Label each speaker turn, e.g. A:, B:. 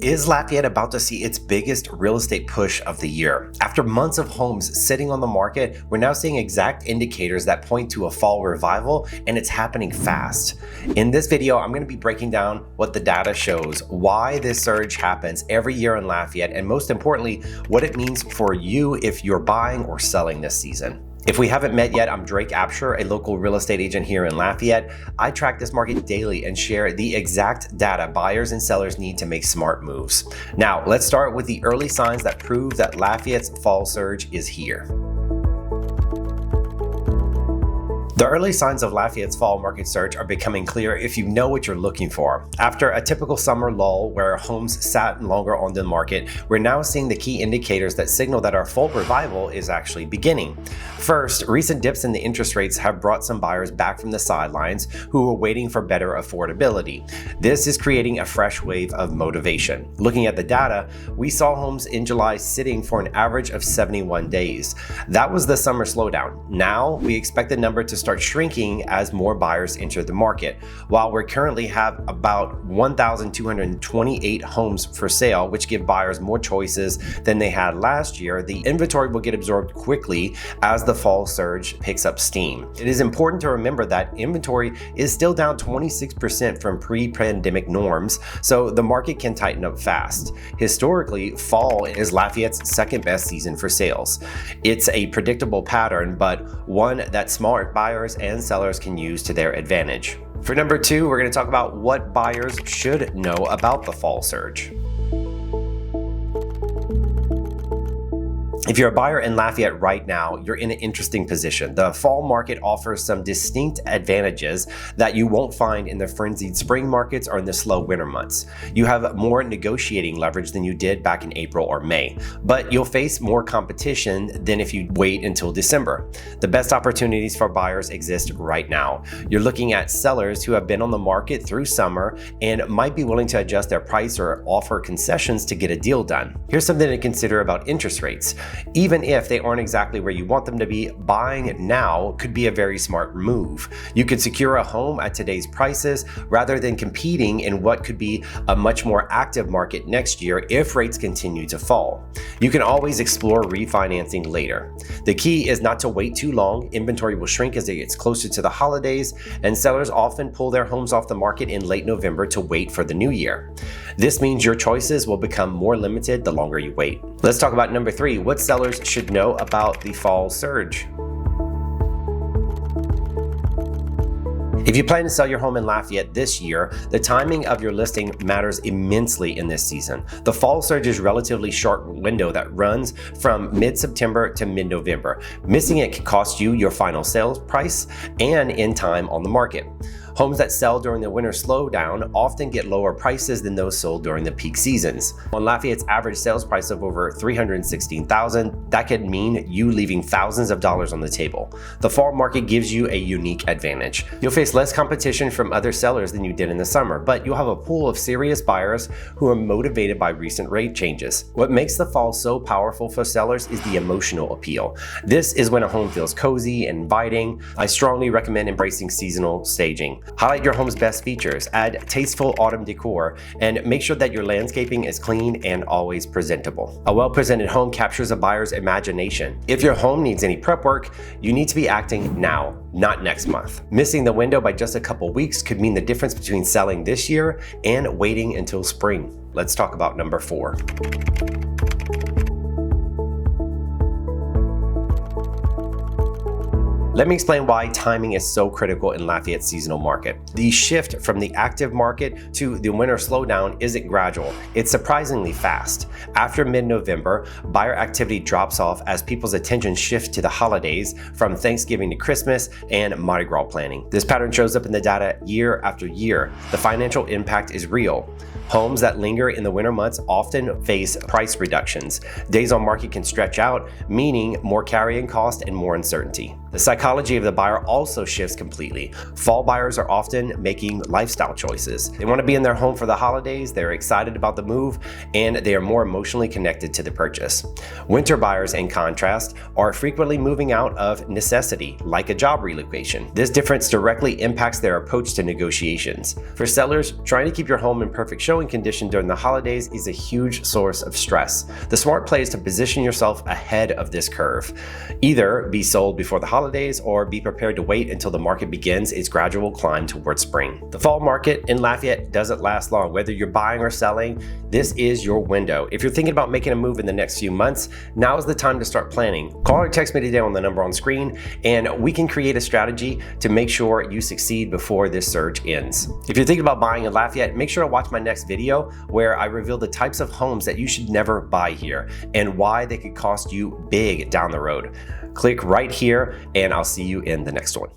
A: Is Lafayette about to see its biggest real estate push of the year? After months of homes sitting on the market, we're now seeing exact indicators that point to a fall revival, and it's happening fast. In this video, I'm going to be breaking down what the data shows, why this surge happens every year in Lafayette, and most importantly, what it means for you if you're buying or selling this season. If we haven't met yet, I'm Abshire, a local real estate agent here in Lafayette. I track this market daily and share the exact data buyers and sellers need to make smart moves. Now, let's start with the early signs that prove that Lafayette's fall surge is here. The early signs of Lafayette's fall market surge are becoming clear if you know what you're looking for. After a typical summer lull where homes sat longer on the market, we're now seeing the key indicators that signal that our fall revival is actually beginning. First, recent dips in the interest rates have brought some buyers back from the sidelines who were waiting for better affordability. This is creating a fresh wave of motivation. Looking at the data, we saw homes in July sitting for an average of 71 days. That was the summer slowdown. Now, we expect the number to start shrinking as more buyers enter the market. While we currently have about 1,228 homes for sale, which give buyers more choices than they had last year, the inventory will get absorbed quickly as the fall surge picks up steam. It is important to remember that inventory is still down 26% from pre-pandemic norms, so the market can tighten up fast. Historically, fall is Lafayette's second best season for sales. It's a predictable pattern, but one that smart buyers and sellers can use to their advantage. For number two, we're going to talk about what buyers should know about the fall surge. If you're a buyer in Lafayette right now, you're in an interesting position. The fall market offers some distinct advantages that you won't find in the frenzied spring markets or in the slow winter months. You have more negotiating leverage than you did back in April or May, but you'll face more competition than if you wait until December. The best opportunities for buyers exist right now. You're looking at sellers who have been on the market through summer and might be willing to adjust their price or offer concessions to get a deal done. Here's something to consider about interest rates. Even if they aren't exactly where you want them to be, buying now could be a very smart move. You could secure a home at today's prices rather than competing in what could be a much more active market next year if rates continue to fall. You can always explore refinancing later. The key is not to wait too long. Inventory will shrink as it gets closer to the holidays, and sellers often pull their homes off the market in late November to wait for the new year. This means your choices will become more limited the longer you wait. Let's talk about number three, what sellers should know about the fall surge. If you plan to sell your home in Lafayette this year, the timing of your listing matters immensely in this season. The fall surge is a relatively short window that runs from mid-September to mid-November. Missing it can cost you your final sales price and in time on the market. Homes that sell during the winter slowdown often get lower prices than those sold during the peak seasons. On Lafayette's average sales price of over $316,000, that could mean you leaving thousands of dollars on the table. The fall market gives you a unique advantage. You'll face less competition from other sellers than you did in the summer, but you'll have a pool of serious buyers who are motivated by recent rate changes. What makes the fall so powerful for sellers is the emotional appeal. This is when a home feels cozy and inviting. I strongly recommend embracing seasonal staging. Highlight your home's best features, add tasteful autumn decor, and make sure that your landscaping is clean and always presentable. A well-presented home captures a buyer's imagination. If your home needs any prep work, you need to be acting now, not next month. Missing the window by just a couple weeks could mean the difference between selling this year and waiting until spring. Let's talk about number four. Let me explain why timing is so critical in Lafayette's seasonal market. The shift from the active market to the winter slowdown isn't gradual, it's surprisingly fast. After mid-November, buyer activity drops off as people's attention shifts to the holidays from Thanksgiving to Christmas and Mardi Gras planning. This pattern shows up in the data year after year. The financial impact is real. Homes that linger in the winter months often face price reductions. Days on market can stretch out, meaning more carrying cost and more uncertainty. The psychology of the buyer also shifts completely. Fall buyers are often making lifestyle choices. They want to be in their home for the holidays, they're excited about the move, and they are more emotionally connected to the purchase. Winter buyers, in contrast, are frequently moving out of necessity, like a job relocation. This difference directly impacts their approach to negotiations. For sellers, trying to keep your home in perfect showing condition during the holidays is a huge source of stress. The smart play is to position yourself ahead of this curve. Either be sold before the holidays or be prepared to wait until the market begins its gradual climb towards spring. The fall market in Lafayette doesn't last long. Whether you're buying or selling, this is your window. If you're thinking about making a move in the next few months, now is the time to start planning. Call or text me today on the number on screen, and we can create a strategy to make sure you succeed before this surge ends. If you're thinking about buying in Lafayette, make sure to watch my next video where I reveal the types of homes that you should never buy here and why they could cost you big down the road. Click right here, and I'll see you in the next one.